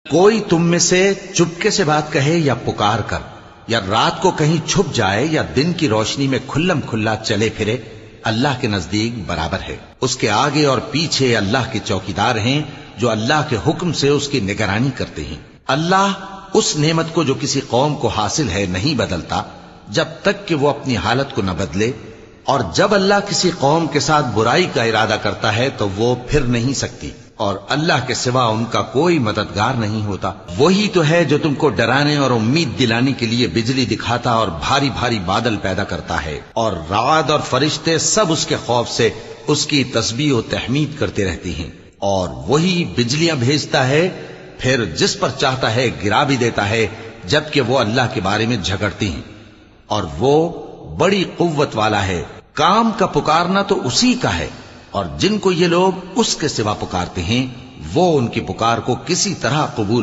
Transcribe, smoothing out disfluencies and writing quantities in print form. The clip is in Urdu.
کوئی تم میں سے چپکے سے بات کہے یا پکار کر، یا رات کو کہیں چھپ جائے یا دن کی روشنی میں کھلم کھلا چلے پھرے، اللہ کے نزدیک برابر ہے۔ اس کے آگے اور پیچھے اللہ کے چوکیدار ہیں جو اللہ کے حکم سے اس کی نگرانی کرتے ہیں۔ اللہ اس نعمت کو جو کسی قوم کو حاصل ہے نہیں بدلتا جب تک کہ وہ اپنی حالت کو نہ بدلے، اور جب اللہ کسی قوم کے ساتھ برائی کا ارادہ کرتا ہے تو وہ پھر نہیں سکتی، اور اللہ کے سوا ان کا کوئی مددگار نہیں ہوتا۔ وہی تو ہے جو تم کو ڈرانے اور امید دلانے کے لیے بجلی دکھاتا اور بھاری بھاری بادل پیدا کرتا ہے، اور رعد اور فرشتے سب اس کے خوف سے اس کی تسبیح و تحمید کرتے رہتے ہیں، اور وہی بجلیاں بھیجتا ہے، پھر جس پر چاہتا ہے گرا بھی دیتا ہے، جبکہ وہ اللہ کے بارے میں جھگڑتے ہیں، اور وہ بڑی قوت والا ہے۔ کام کا پکارنا تو اسی کا ہے، اور جن کو یہ لوگ اس کے سوا پکارتے ہیں وہ ان کی پکار کو کسی طرح قبول